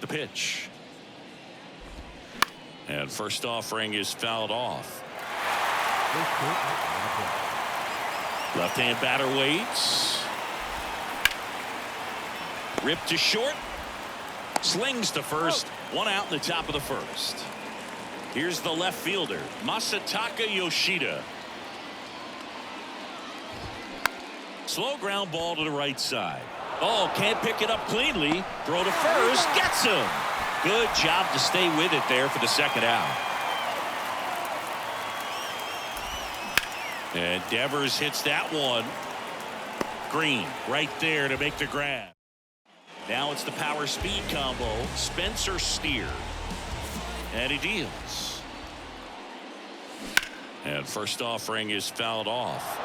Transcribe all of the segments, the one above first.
The pitch. And first offering is fouled off. Left-hand batter waits. Ripped to short. Slings to first. One out in the top of the first. Here's the left fielder, Masataka Yoshida. Slow ground ball to the right side. Oh, can't pick it up cleanly. Throw to first. Gets him. Good job to stay with it there for the second out. And Devers hits that one. Green right there to make the grab. Now it's the power speed combo. Spencer Steer. And he deals. And first offering is fouled off.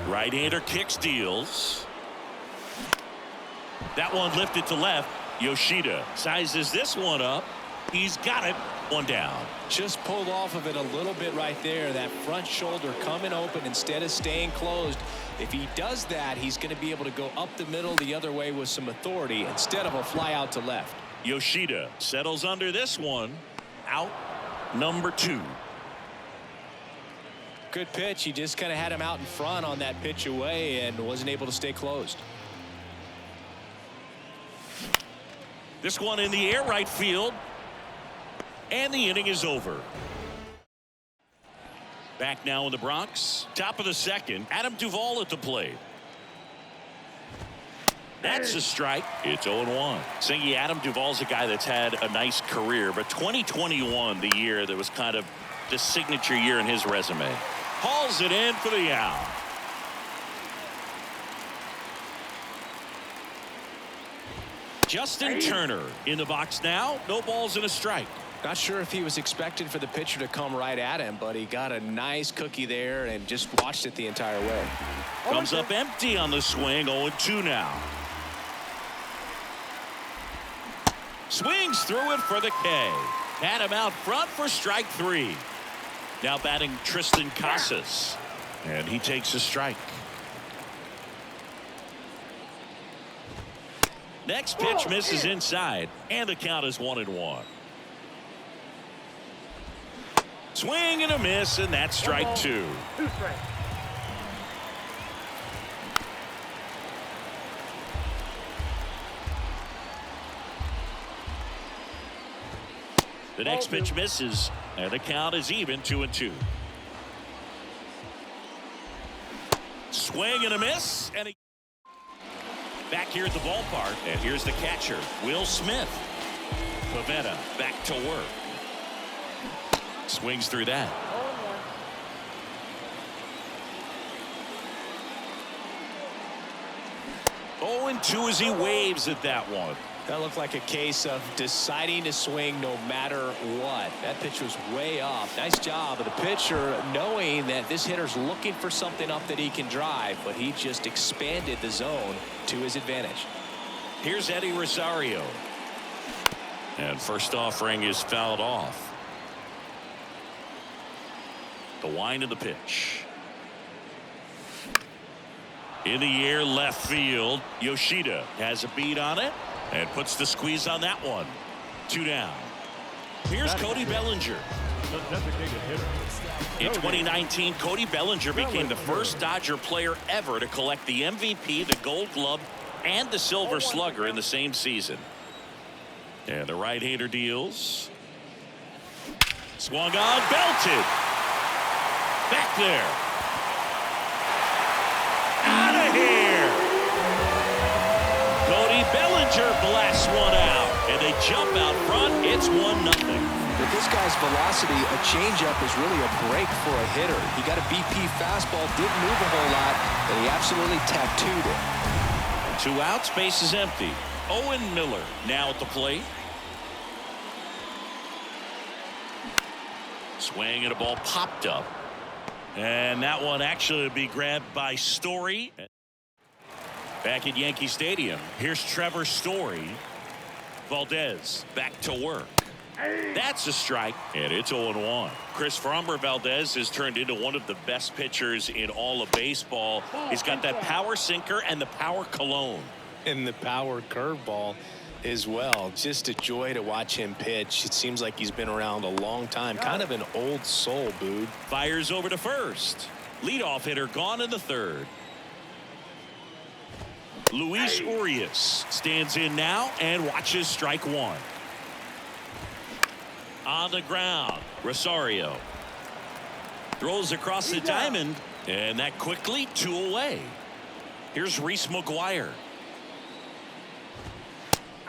Right-hander kicks, deals. That one lifted to left. Yoshida sizes this one up. He's got it. One down. Just pulled off of it a little bit right there. That front shoulder coming open instead of staying closed. If he does that, he's going to be able to go up the middle the other way with some authority instead of a fly out to left. Yoshida settles under this one. Out number 2. Good pitch. He just kind of had him out in front on that pitch away and wasn't able to stay closed. This one in the air right field. And the inning is over. Back now in the Bronx. Top of the second. Adam Duvall at the plate. That's a strike. It's 0-1. Singy, Adam Duvall's a guy that's had a nice career, but 2021, the year that was kind of the signature year in his resume. Hauls it in for the out. Justin Turner in the box now. No balls and a strike. Not sure if he was expecting for the pitcher to come right at him, but he got a nice cookie there and just watched it the entire way. Comes up empty on the swing. 0-2 now. Swings through it for the K. Had him out front for strike 3. Now batting Tristan Casas. And he takes a strike. Next pitch misses inside. And the count is 1-1. Swing and a miss, and that's strike 2. The next pitch misses, and the count is even 2-2. Swing and a miss, and back here at the ballpark, and here's the catcher, Will Smith. Pavetta back to work. Swings through that. 0-2 as he waves at that one. That looked like a case of deciding to swing no matter what. That pitch was way off. Nice job of the pitcher knowing that this hitter's looking for something up that he can drive, but he just expanded the zone to his advantage. Here's Eddie Rosario. And first offering is fouled off. The wind of the pitch. In the air left field. Yoshida has a beat on it and puts the squeeze on that one. 2 down. Here's Cody Bellinger. In 2019, Cody Bellinger became the first Dodger player ever to collect the MVP, the Gold Glove, and the Silver Slugger in the same season. And the right-hander deals. Swung on, belted. Back there. Out of here. Cody Bellinger blasts one out. And they jump out front. It's 1-0. With this guy's velocity, a changeup is really a break for a hitter. He got a BP fastball, didn't move a whole lot, and he absolutely tattooed it. 2 outs, base is empty. Owen Miller now at the plate. Swing and a ball popped up. And that one actually would be grabbed by Story. Back at Yankee Stadium, here's Trevor Story. Valdez back to work. That's a strike, and it's 0-1. Chris Framber Valdez has turned into one of the best pitchers in all of baseball. He's got that power sinker and the power cologne. And the power curveball as well. Just a joy to watch him pitch. It seems like he's been around a long time. Kind of an old soul, Boog. Fires over to first. Leadoff hitter gone in the third. Luis Urias stands in now and watches strike one. On the ground, Rosario throws across the diamond, and that quickly 2 away. Here's Reese McGuire.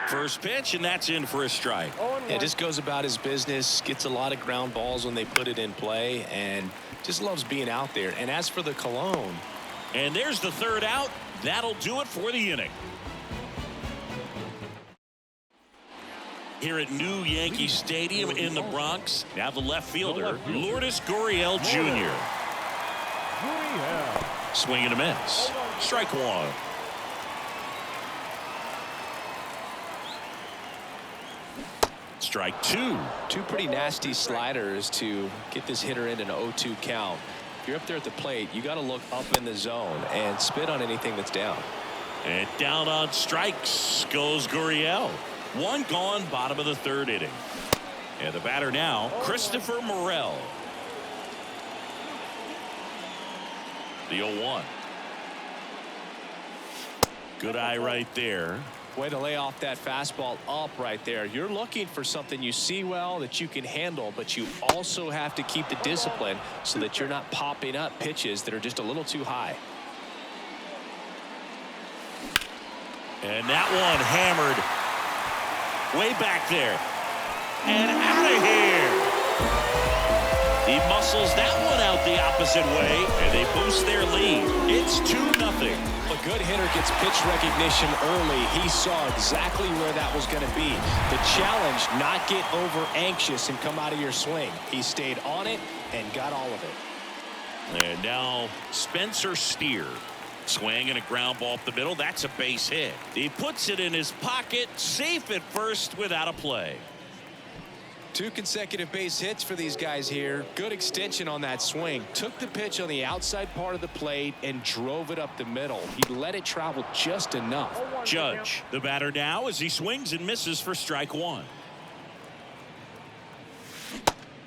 First pitch, and that's in for a strike. Yeah, just goes about his business, gets a lot of ground balls when they put it in play, and just loves being out there. And as for the cologne. And there's the third out. That'll do it for the inning. Here at New Yankee Stadium in the Bronx, now the left fielder, Lourdes Gurriel Jr. Swing and a miss. Strike one. Strike two. Two pretty nasty sliders to get this hitter in an 0-2 count. If you're up there at the plate, you got to look up in the zone and spit on anything that's down. And down on strikes goes Gurriel. One gone, bottom of the third inning. And the batter now, Christopher Morel. The 0-1. Good eye right there. Way to lay off that fastball up right there. You're looking for something you see well that you can handle, but you also have to keep the discipline so that you're not popping up pitches that are just a little too high. And that one hammered way back there. And out of here. He muscles that one out the opposite way, and they boost their lead. It's 2-0. A good hitter gets pitch recognition early. He saw exactly where that was going to be. The challenge, not get over anxious and come out of your swing. He stayed on it and got all of it. And now Spencer Steer. Swing and a ground ball up the middle. That's a base hit. He puts it in his pocket, safe at first without a play. 2 consecutive base hits for these guys here. Good extension on that swing. Took the pitch on the outside part of the plate and drove it up the middle. He let it travel just enough. Judge, the batter now, as he swings and misses for strike one.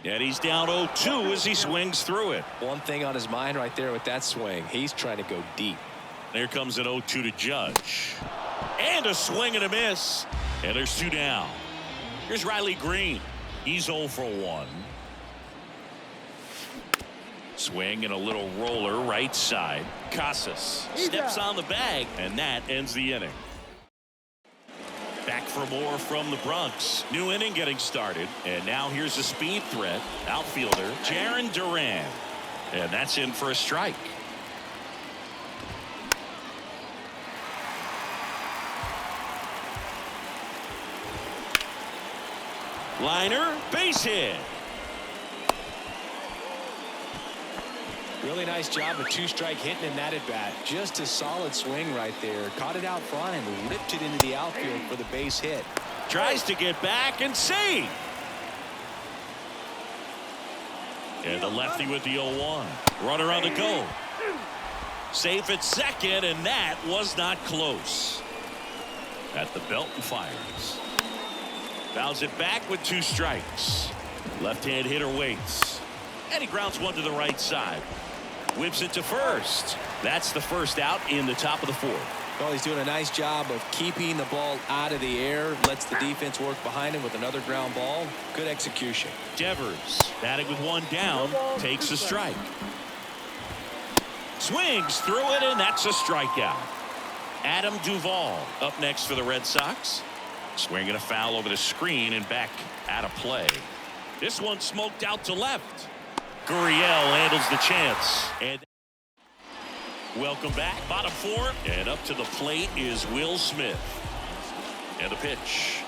And he's down 0-2 as he swings through it. One thing on his mind right there with that swing. He's trying to go deep. There comes an 0-2 to Judge. And a swing and a miss. And there's 2 down. Here's Riley Green. He's 0 for 1. Swing and a little roller right side. Casas steps on the bag, and that ends the inning. Back for more from the Bronx. New inning getting started. And now here's a speed threat. Outfielder Jarren Duran. And that's in for a strike. Liner, base hit. Really nice job of 2-strike hitting in that at bat. Just a solid swing right there. Caught it out front and ripped it into the outfield for the base hit. Tries to get back and save. And the lefty with the 0-1. Runner on the go. Safe at second, and that was not close. At the belt and fires. Fouls it back with 2 strikes. Left-hand hitter waits. And he grounds one to the right side. Whips it to first. That's the first out in the top of the 4th. Well, he's doing a nice job of keeping the ball out of the air. Lets the defense work behind him with another ground ball. Good execution. Devers batting with 1 down. Takes a strike. Swings through it, and that's a strikeout. Adam Duvall up next for the Red Sox. Swinging a foul over the screen and back out of play. This one smoked out to left. Gurriel handles the chance. And welcome back. Bottom 4. And up to the plate is Will Smith. And the pitch.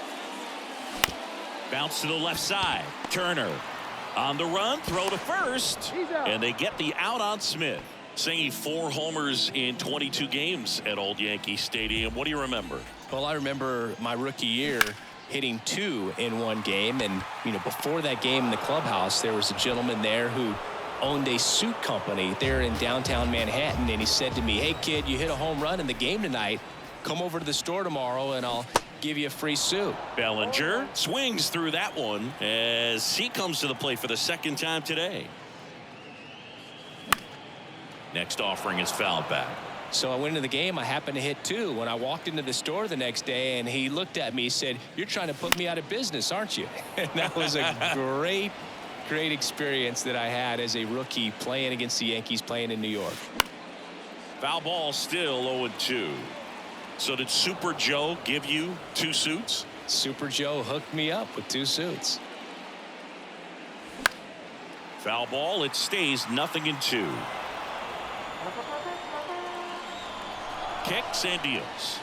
Bounce to the left side. Turner on the run. Throw to first. And they get the out on Smith. Singing 4 homers in 22 games at Old Yankee Stadium. What do you remember? Well, I remember my rookie year hitting 2 in one game. And, you know, before that game in the clubhouse, there was a gentleman there who owned a suit company there in downtown Manhattan. And he said to me, "Hey, kid, you hit a home run in the game tonight. come over to the store tomorrow and I'll give you a free suit. Bellinger swings through that one as he comes to the plate for the second time today. Next offering is fouled back. So I went into the game. I happened to hit 2 when I walked into the store the next day, and he looked at me, said, "You're trying to put me out of business, aren't you?" And that was a great experience that I had as a rookie playing against the Yankees, playing in New York. Foul ball, still 0-2. So did Super Joe give you 2 suits? Super Joe hooked me up with 2 suits. Foul ball, it stays 0-2. Kicks and deals.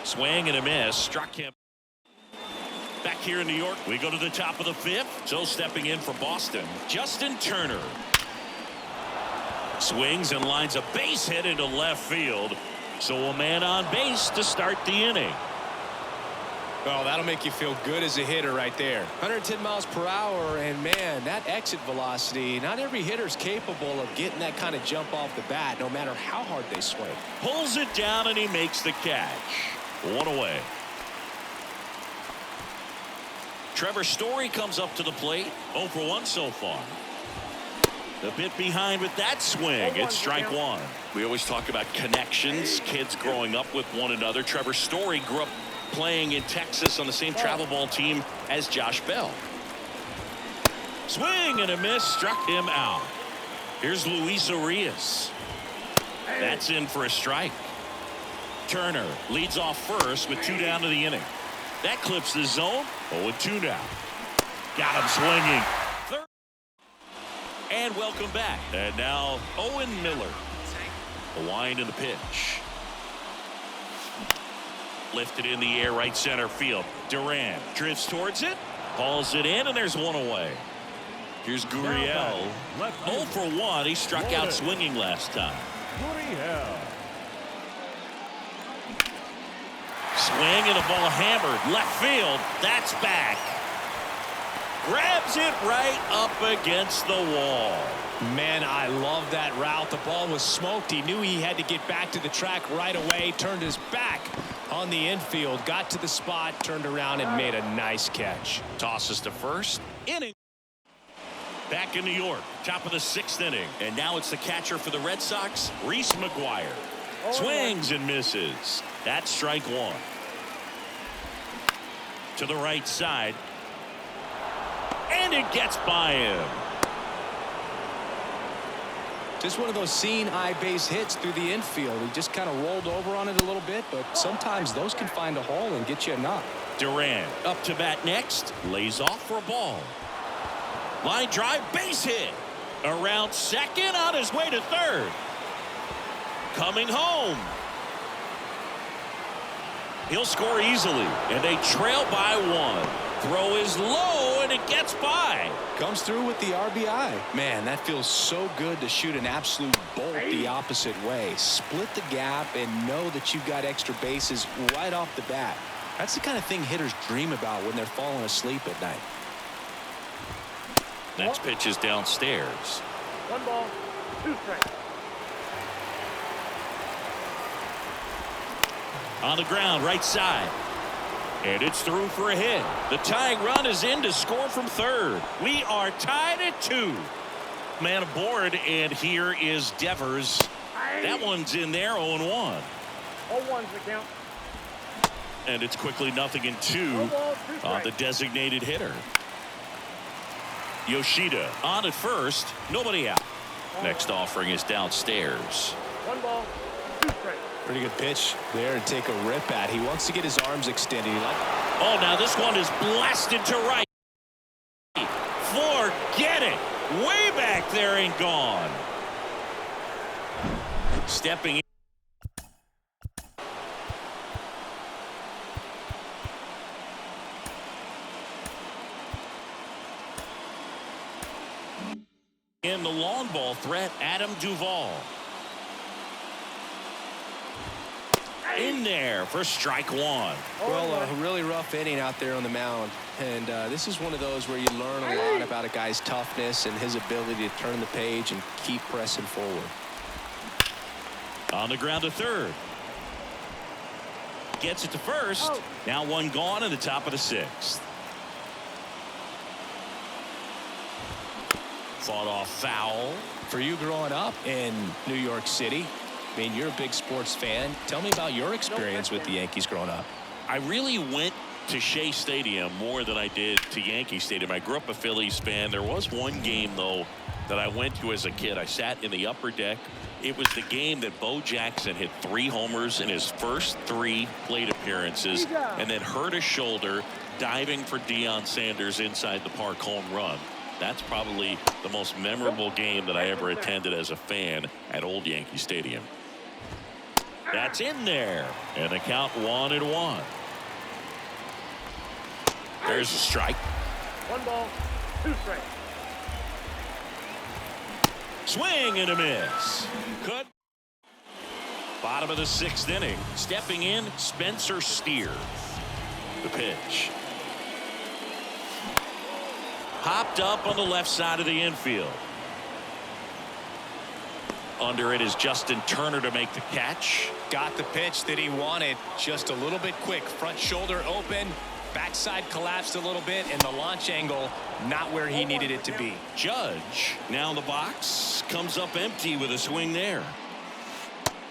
Swing and a miss. Struck him. Back here in New York, we go to the top of the 5th. So stepping in for Boston, Justin Turner. Swings and lines a base hit into left field. So a man on base to start the inning. Well, that'll make you feel good as a hitter right there. 110 miles per hour, and man, that exit velocity, not every hitter's capable of getting that kind of jump off the bat, no matter how hard they swing. Pulls it down and he makes the catch. 1 away. Trevor Story comes up to the plate. 0 for 1 so far. A bit behind with that swing. It's strike 1. We always talk about connections, kids growing up with one another. Trevor Story grew up playing in Texas on the same travel ball team as Josh Bell. Swing and a miss, struck him out. Here's Luis Urias. That's in for a strike. Turner leads off first with 2 down to the inning. That clips the zone. 0-2 now. Got him swinging. Third. And welcome back. And now Owen Miller. The wind and the pitch. Lifted in the air, right center field. Duran drifts towards it, hauls it in, and there's 1 away. Here's Gurriel. 0 for 1. He struck out swinging last time. Swing and a ball hammered left field. That's back. Grabs it right up against the wall. Man, I love that route. The ball was smoked. He knew he had to get back to the track right away. Turned his back on the infield. Got to the spot. Turned around and made a nice catch. Tosses to first. Inning. Back in New York. Top of the 6th inning. And now it's the catcher for the Red Sox, Reese McGuire. Swings and misses. That's strike 1. To the right side. And it gets by him. Just one of those seeing eye base hits through the infield. He just kind of rolled over on it a little bit, but sometimes those can find a hole and get you a knock. Duran up to bat next. Lays off for a ball. Line drive, base hit. Around second, on his way to third. Coming home. He'll score easily, and they trail by 1. Throw is low, and it gets by. Comes through with the RBI. Man, that feels so good to shoot an absolute bolt the opposite way. Split the gap and know that you've got extra bases right off the bat. That's the kind of thing hitters dream about when they're falling asleep at night. Next pitch is downstairs. 1 ball, 2 strikes. On the ground, right side. And it's through for a hit. The tying run is in to score from third. We are tied at 2. Man aboard, and here is Devers. That one's in there, 0-1. 0-1's the count. And it's quickly 0-2 on the designated hitter. Yoshida on at first, nobody out. Next offering is downstairs. 1 ball, 2 strikes. Pretty good pitch there to take a rip at. He wants to get his arms extended. Oh, now this one is blasted to right. Forget it. Way back there and gone. Stepping in. In the long ball threat, Adam Duvall. In there for strike 1. Well, a really rough inning out there on the mound. And this is one of those where you learn a lot about a guy's toughness and his ability to turn the page and keep pressing forward. On the ground to third. gets it to first. Oh. Now one gone in the top of the 6th. Fought off foul. For you growing up in New York City, I mean, you're a big sports fan. Tell me about your experience with the Yankees growing up. I really went to Shea Stadium more than I did to Yankee Stadium. I grew up a Phillies fan. There was one game, though, that I went to as a kid. I sat in the upper deck. It was the game that Bo Jackson hit 3 homers in his first 3 plate appearances and then hurt his shoulder diving for Deion Sanders inside the park home run. That's probably the most memorable game that I ever attended as a fan at Old Yankee Stadium. That's in there. And the count 1-1. There's a strike. 1 ball, 2 strikes. Swing and a miss. Cut. Bottom of the 6th inning. Stepping in, Spencer Steer. The pitch. Hopped up on the left side of the infield. Under it is Justin Turner to make the catch. Got the pitch that he wanted, just a little bit quick. Front shoulder open, backside collapsed a little bit, and the launch angle not where he needed it to be. Judge now in the box, comes up empty with a swing there.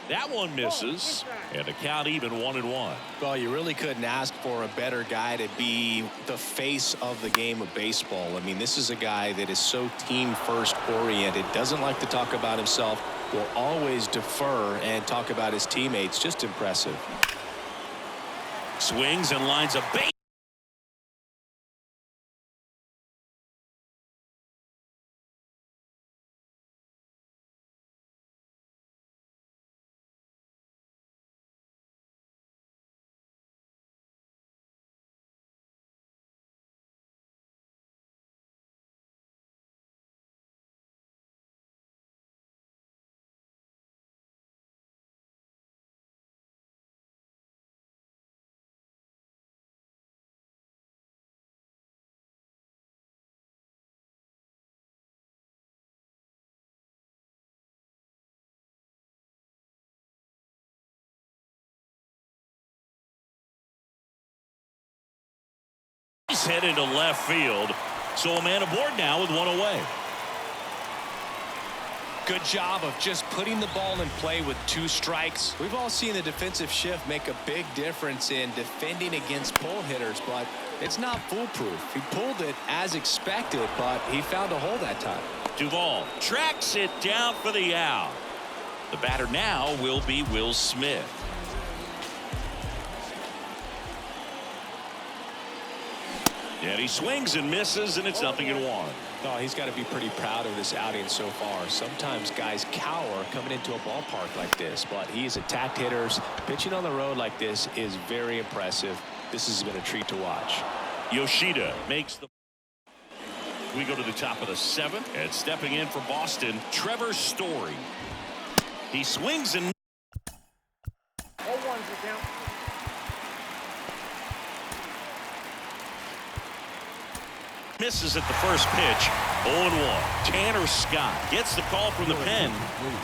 That one misses, and the count even 1-1. Well, you really couldn't ask for a better guy to be the face of the game of baseball. I mean, this is a guy that is so team first oriented, doesn't like to talk about himself, will always defer and talk about his teammates. Just impressive. Swings and lines a base. He's headed to left field, so a man aboard now with 1 away. Good job of just putting the ball in play with 2 strikes. We've all seen the defensive shift make a big difference in defending against pull hitters, but it's not foolproof. He pulled it as expected, but he found a hole that time. Duvall tracks it down for the out. The batter now will be Will Smith. And he swings and misses, and it's 0-1. Oh, he's got to be pretty proud of this outing so far. Sometimes guys cower coming into a ballpark like this, but he's attacked hitters. Pitching on the road like this is very impressive. This has been a treat to watch. Yoshida makes the. We go to the top of the 7th, and stepping in for Boston, Trevor Story. He swings and. 0-1's the count. Misses at the first pitch. 0-1. Tanner Scott gets the call from the pen.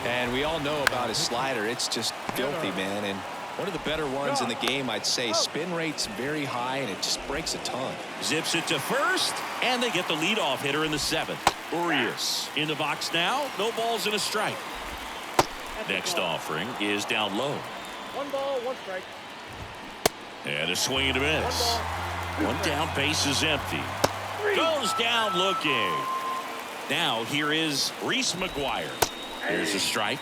And we all know about his slider. It's just filthy, man. And one of the better ones in the game, I'd say. Spin rate's very high, and it just breaks a ton. Zips it to first, and they get the leadoff hitter in the 7th. Urias in the box now. No balls and a strike. Next offering is down low. 1 ball, 1 strike. And a swing and a miss. 1 down, base is empty. Goes down looking. Now here is Reese McGuire. Here's a strike.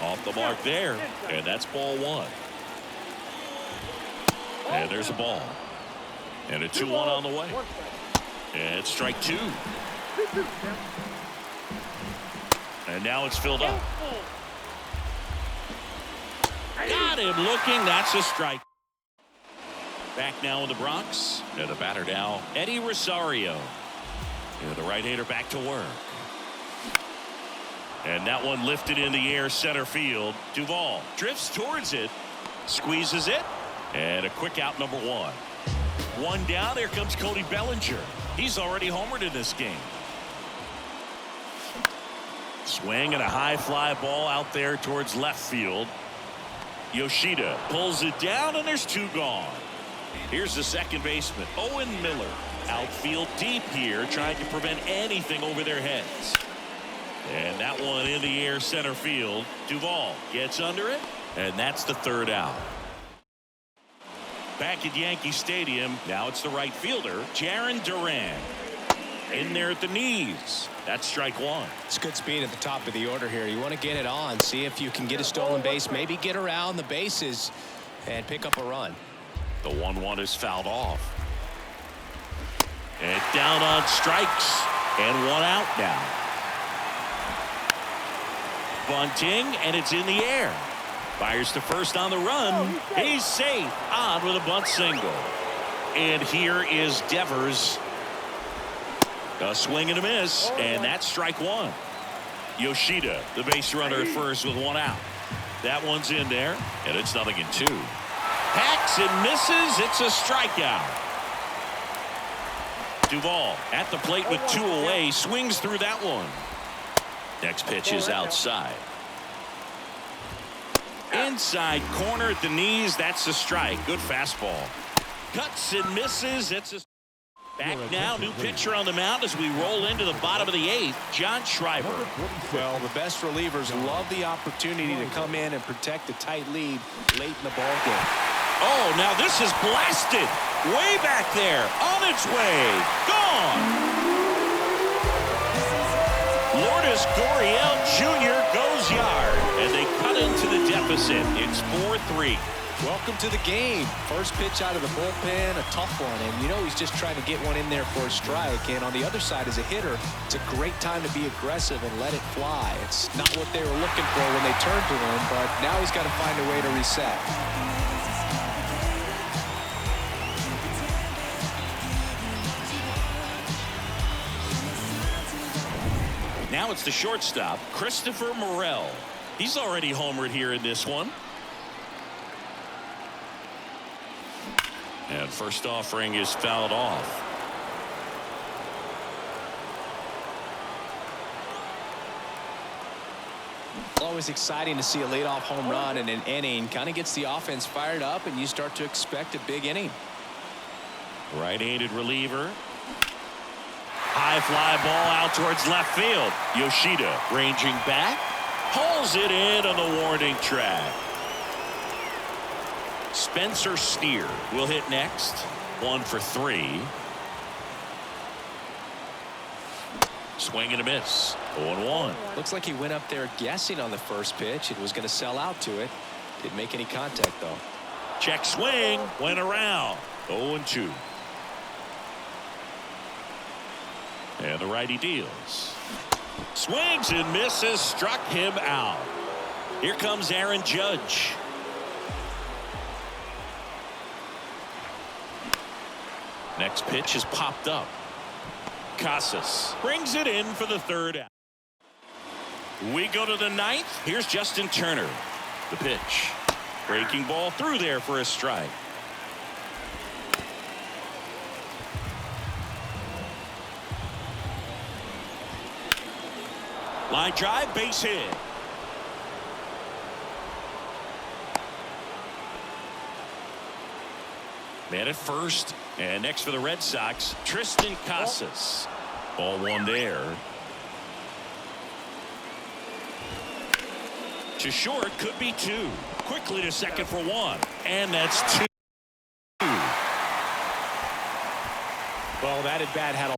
Off the mark there. And that's ball 1. And there's a ball. And a 2-1 on the way. And it's strike 2. And now it's filled up. Got him looking. That's a strike. Back now in the Bronx. And the batter now, Eddie Rosario. And the right-hander back to work. And that one lifted in the air center field. Duvall drifts towards it. Squeezes it. And a quick out, number 1. 1 down. Here comes Cody Bellinger. He's already homered in this game. Swing and a high fly ball out there towards left field. Yoshida pulls it down, and there's two gone. Here's the second baseman, Owen Miller. Outfield deep here, trying to prevent anything over their heads. And that one in the air center field. Duvall gets under it, and that's the third out. Back at Yankee Stadium, now it's the right fielder, Jarren Duran. In there at the knees. That's strike one. It's good speed at the top of the order here. You want to get it on, see if you can get a stolen base, maybe get around the bases and pick up a run. The 1-1 is fouled off. And down on strikes. And one out now. Bunting, and it's in the air. Fires to first on the run. He's safe. On with a bunt single. And here is Devers. A swing and a miss, and that's strike one. Yoshida, the base runner at first with one out. That one's in there, and it's 0-2. Hacks and misses. It's a strikeout. Duvall at the plate with two away. Swings through that one. Next pitch is outside. Inside corner at the knees. That's a strike. Good fastball. Cuts and misses. It's a back now, new pitcher on the mound as we roll into the bottom of the eighth, John Schreiber. Well, the best relievers love the opportunity to come in and protect a tight lead late in the ball game. Oh, now this is blasted. Way back there. On its way. Gone. Lourdes Gurriel Jr. goes yard. And they cut into the deficit. It's 4-3. Welcome to the game. First pitch out of the bullpen, a tough one, and you know he's just trying to get one in there for a strike. And on the other side, as a hitter, it's a great time to be aggressive and let it fly. It's not what they were looking for when they turned to him, but now he's got to find a way to reset. Now it's the shortstop, Christopher Morel. He's already homered here in this one. And first offering is fouled off. Always exciting to see a leadoff home run in an inning. Kind of gets the offense fired up, and you start to expect a big inning. Right-handed reliever. High fly ball out towards left field. Yoshida ranging back. Hauls it in on the warning track. Spencer Steer will hit next. 1 for 3. Swing and a miss. 0-1. Looks like he went up there guessing on the first pitch. It was going to sell out to it. Didn't make any contact, though. Check swing. Went around. 0-2. And the righty deals. Swings and misses. Struck him out. Here comes Aaron Judge. Next pitch is popped up. Casas brings it in for the third out. We go to the ninth. Here's Justin Turner. The pitch. Breaking ball through there for a strike. Line drive, base hit. Man at first, and next for the Red Sox, Tristan Casas. Ball one there. To short, could be 2. Quickly to second for 1, and that's 2. Well, that at bat had a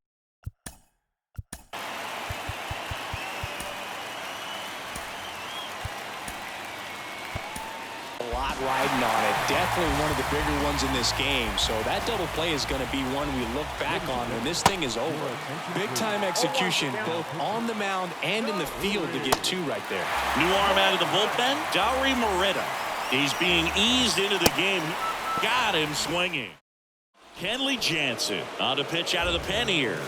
lot riding on it. Definitely one of the bigger ones in this game. So that double play is going to be one we look back on when this thing is over. Big time execution both on the mound and in the field to get 2 right there. New arm out of the bullpen, Dauri Moreta. He's being eased into the game. Got him swinging. Kenley Jansen on to pitch out of the pen here.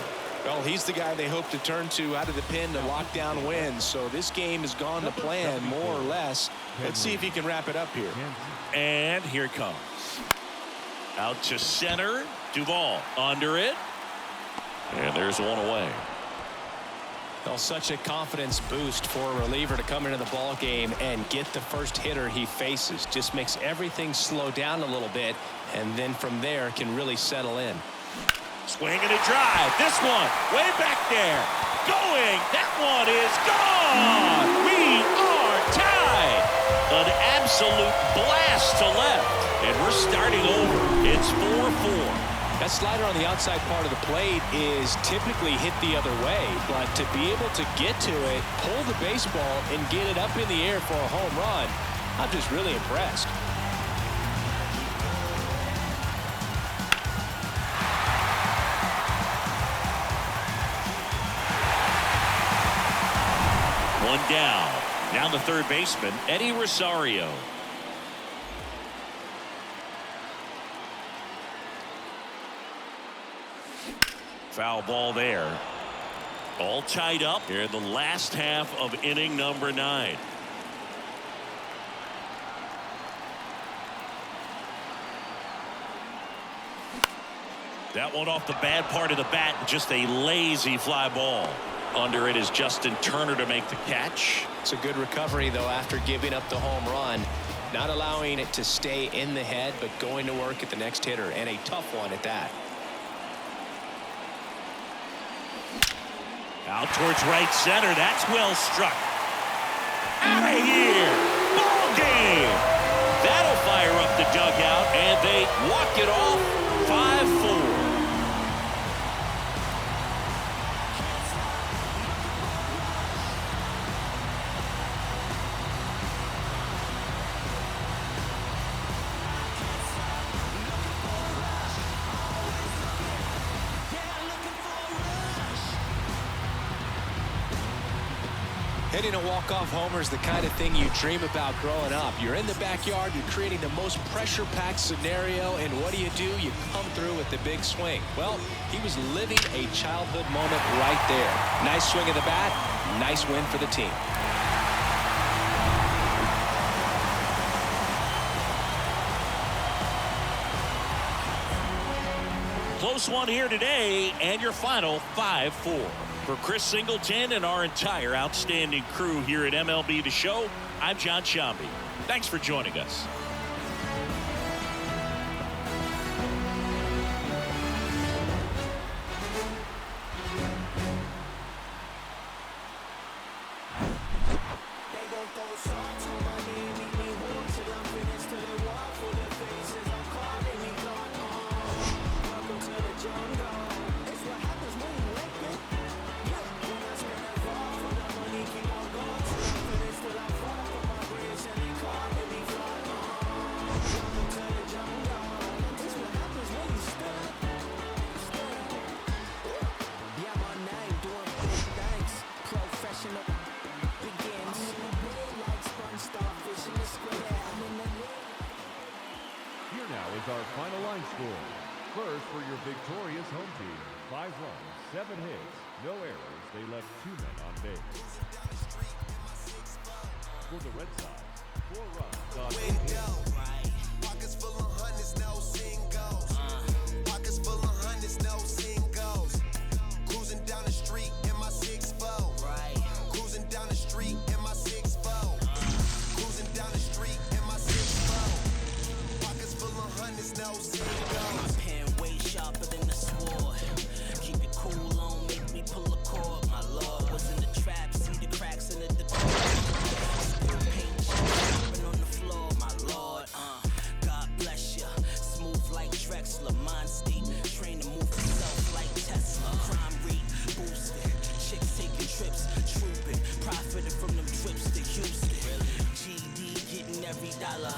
Well, he's the guy they hope to turn to out of the pen to lock down wins. So this game has gone to plan more or less. Let's see if he can wrap it up here. And here it comes. Out to center. Duvall under it. And there's one away. Well, such a confidence boost for a reliever to come into the ball game and get the first hitter he faces. Just makes everything slow down a little bit, and then from there can really settle in. Swing and a drive. This one way back there. Going. That one is gone. We are tied. An absolute blast to left. And we're starting over. It's 4-4. That slider on the outside part of the plate is typically hit the other way, but to be able to get to it, pull the baseball, and get it up in the air for a home run, I'm just really impressed. One down. Now the third baseman, Eddie Rosario. Foul ball there. All tied up here in the last half of inning number 9. That one off the bad part of the bat. Just a lazy fly ball. Under it is Justin Turner to make the catch. It's a good recovery, though, after giving up the home run. Not allowing it to stay in the head, but going to work at the next hitter, and a tough one at that. Out towards right center. That's well struck. Out of here. Ball game. That'll fire up the dugout, and they walk it off 5-4. Hitting a walk-off homer is the kind of thing you dream about growing up. You're in the backyard, you're creating the most pressure-packed scenario, and what do? You come through with the big swing. Well, he was living a childhood moment right there. Nice swing of the bat, nice win for the team. Close one here today, and your final 5-4. For Chris Singleton and our entire outstanding crew here at MLB The Show, I'm John Shambi. Thanks for joining us. Our final line score. First for your victorious home team, 5 runs, 7 hits, no errors. They left 2 men on base. For the Red Sox, 4 runs on 8 hits. Pockets full of hundreds, no singles. Pockets full of hundreds, no singles. Cruising down the street in my 6'4". Right. Cruising down the street in my 6'4". Cruising down the street in my 6'4". No my pen way sharper than the sword. Keep it cool on, make me pull a cord. My lord was in the trap, see the cracks in the decor. Still paint dropping on the floor, my lord. God bless ya. Smooth like Drexler, mind state, train to move itself like Tesla. Crime rate boosted, chicks taking trips, trooping, profiting from them trips to Houston. GD getting every dollar.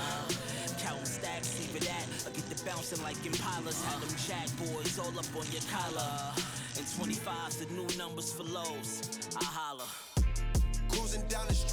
Counting stacks, even that. I get the bouncing like Impalas. Had them jack boys all up on your collar. And 25's the new numbers for lows. I holla. Cruising down the street.